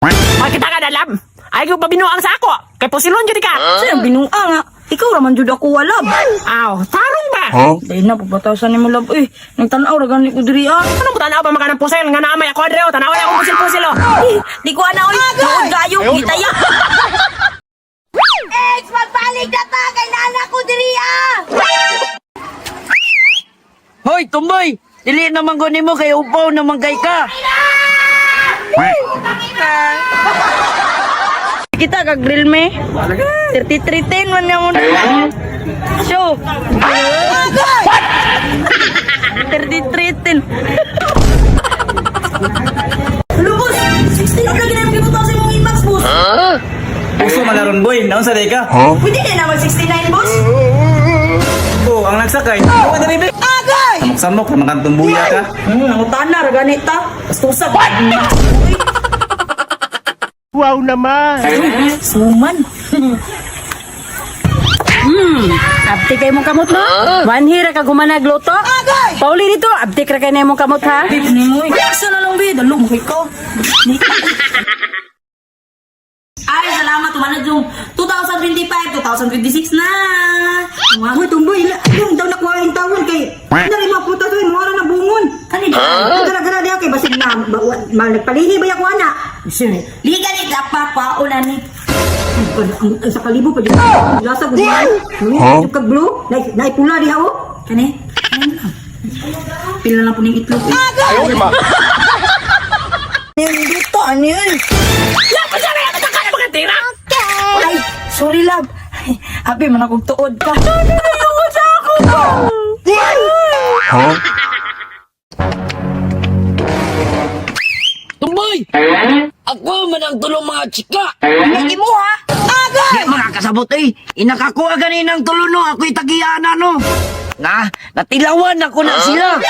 Makita ka na, lab. Ay, ko pa binuang sa ako. Kay posilon jud ka. Saan binuang nga? Ikaw raman jud ako walab. Aw, tarong ba? Dahil na, pagpatasan ni mo lab. Nagtanaw, ragan ko diri ah. Ano mo tanaw pa makanang pusil nga naamay ako adre o tanaw ako pusil-pusil o. Di ko ana, oy. Tuod kayo, gitaya. Ex, magpalig na ta kay nana ko diri ah! Hoy, tumboy! Dili naman ko nimo kay upaw naman kay ka. Kita kag grill me. 3310 man niya mo. Show. 3310. Hello, boss. 16 up lagi na yung gibutas sa imong inbox, boss. Puso malaron boy, naon sa ka? Pwede din naman 69, boss. Oh, ang nagsakay. Ako na rin. Agay! Samok-samok, naman kang tumbuya ka. Ang utana, raganita. Bastusag. Wow naman! Suman. Abti kay mong kamot no? Manhira ka gumanag luto? Pauli dito, abti ka kay mong kamot ha? Ni mo, ikasa na lang, be. Dalo mo kay ko. Ay, salamat. Tumanad yung 2025, 2026 na. Uy, tumboy. Yung daw nakuha yung tawon kay... Dali mga puta to, mga na bungon. Kanina, gara-gara diya kay basig na. Nagpalihi ba yung kuha na? Liga ni Gapa, paula ni. Sa kalibo pa dyan. Lasa ko diyan. Yung kag-blue, naipula diha o. Kani? Pila na po ng itlog. Ayaw, di ma! Dito, ano yun? Lab, pa siya na ka na tira. Ay, sorry love. Happy man akong tuod ka. Ayoko sa ako ba? Tumboy! Ako man ang tulong mga chika. Lagi mo ha? Di mga kasabot inakakuha ganinang tulo no, ako'y tagiyana no. Nga, natilawan ako na sila.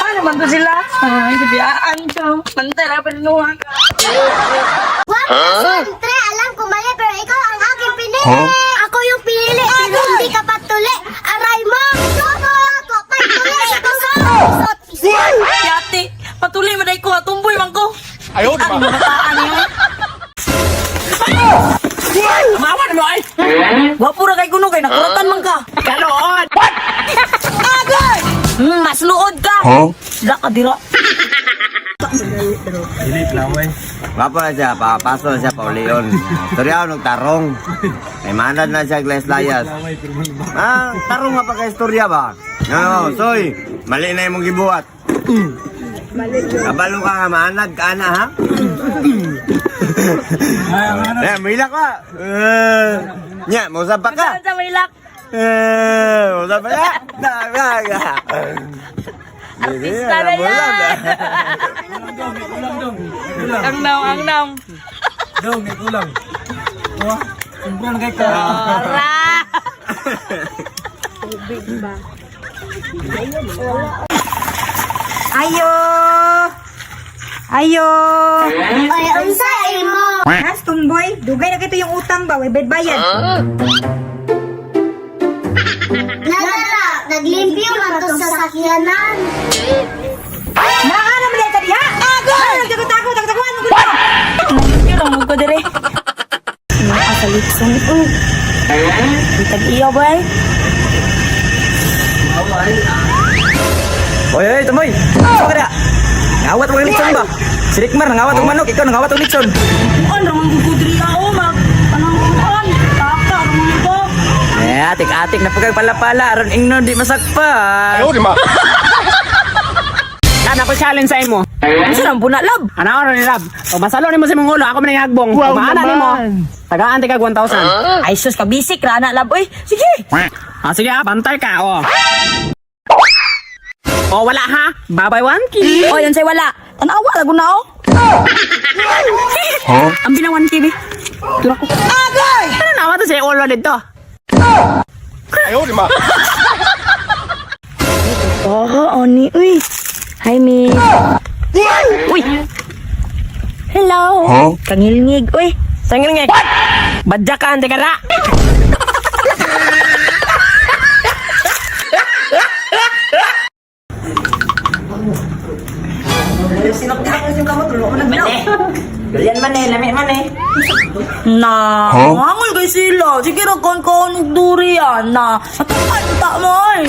Ano man to sila? Ay, sabiyaan ka. Pantera, panuha ka. Siyempre, alam ko mali pero ikaw ang aking pinili. Ako yung pinili pero hindi ka patuli. Aray mo! Ako! Ako! Patuli! Ito sa! Yati, patuloy maday ko. Tumboy man ko. Ayaw, di ma! Ano mataan yun? Mawan mo ay. Wapo na kay kuno kay nakuratan man ka. Kaloon. Agay! Mas luod ka. Sila ka dira. Papo na siya, papaso na siya pa uliyon. Storya ako nagtarong. May manad na siya gles layas. Tarong nga pa kay storya ba? No, soy, mali na yung mong gibuhat. Kabalo ka nga, manad ka na ha? Milak ka. Nya, mausap pa ka. Sa mailak. Mausap pa ka. Artista na yan. Ang naong. Dong, may kulang. Oh, kumpulan kay ka. Ayo. Ayo. Ay, unsay mo! Has, tumboy. Dugay na kito yung utang ba? Way bayad. Nagara, naglimpyo man to sa sakyanan. Naano mo dito diha? Agay! Nagtakot. Ano ko dito? Yun ang mugko dire. Nakakaliksan ito. Tag-iyo ba eh? Oy, oy, tumoy. Saan ka na? Ngawat mo yung litson ba? Si Rickmar, nangawat ang manok. Ikaw, nangawat ang litson. Ano ramang gugudri ako, mag? Panangkuhan. Taka, ramang ko. Atik-atik na pagkag pala-pala. Aron ingnon, di masakpan. Ayaw, di ma! Lab, ako challenge sa imo. Ano saan po na, lab? Ano oras ni Lab? Pag masalo ni mo sa mong ulo, ako man yung hagbong. Wow Maana ni mo. naman. Tagaan tika 1,000. Ay, sus, kabisik, rana, lab. Uy, sige. Sige bantay ka, oh. Oh, wala ha? Babay 1K. O, yan sa'y wala. Tanawa, lago na, oh. Ang bilang 1K, be. Tura ko. Agay! Ano naman to sa ulo dito? Ayaw, di ma! Oh, oni, uy. Hi, miss. Uy! Hello. Kangilngig, uy. Sangil nga. Badya ka, ante ka ra. Sinok-sinok yung kamot. Tulo ko nagbinaw. Durian man eh. Lami man eh. Na, mangol kay sila. Sige ra kon ng durian na. Atukanta mo ay.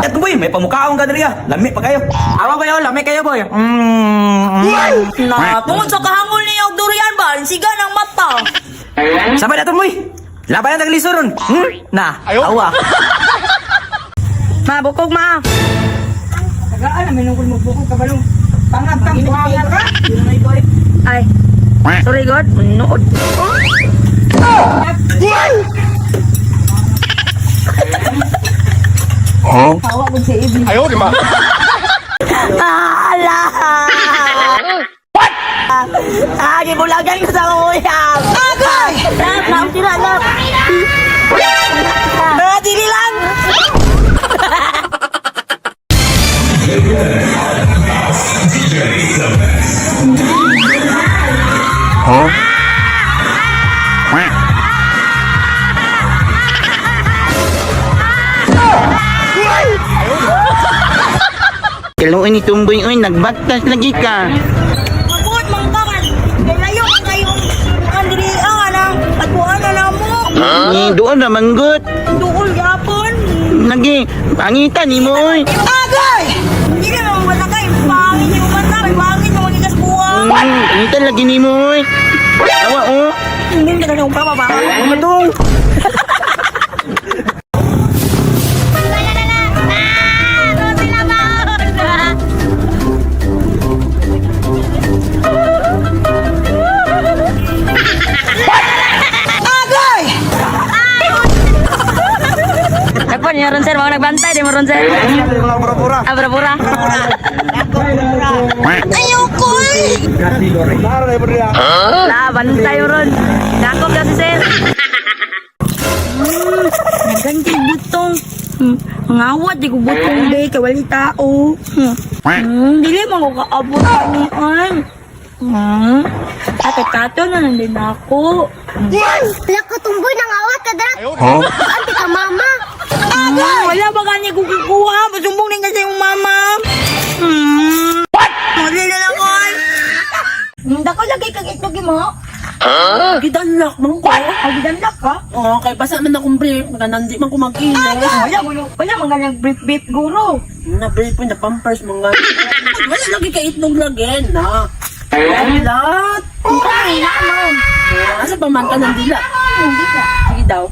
Eto boy, may pamukhaong ka diri ah. Lami pa kayo. Awa kayo, lami kayo boy. Na, tungod sa kahangol niya og durian ba, siga ng mata. Sabay na to boy. Laban na taglisoron. Na, awa. Ma, bukog ma. Tagaan na minungkol mo bukog kabalong. Pangab kang buhangan ka. Ay. Sorry God, manood. Ayaw, di ba? Ala! Ah, gibulagan ko sa uyab. Agay! Lap, sila, lap. Dili lang. Kalau ini tumboy, oy, nagbatas lagi ka. Mabot, mangkaman. Layo man kayong andirian ang pagbuan na lang mo. Ni doon na manggut. Duol yapon. Lagi, pangitan ni mo, oy. Agay! Hindi na naman wala kayo. Pangin yung mata. May pangin yung magigas buwan. Pangitan lagi ni mo, oy. Awa, oh. Hindi na kanyang pababa. Matong. Nagpon niya ron sir, mga nagbantay di mo ron sir. Pura-pura. Ah, pura-pura. Ayoko eh! La, bantay mo ron. Dakop kasi sir. Naganting butong. Ngawat, di ko butong day. Kawali tao. Dili mo ko kaabot ni An. Kato na nandun ako. Wala ka tumboy nang awat ka dara. Ante ka mama. Wala ba kanya kukuha? Pasumbong din kasi yung mama. Mali na lang An. Dako lagi kag itlog mo. Gidanlak man ko. Gidanlak ka? Oo, kay basa man akong brief. Nandi man ko mag-ina. Wala mga nag-beep guro. Na-brief po na pampers mga. Wala lagi ka itlog lagi na. Lahat. Ay, naman. Asa pa man ka nandila? Sige daw.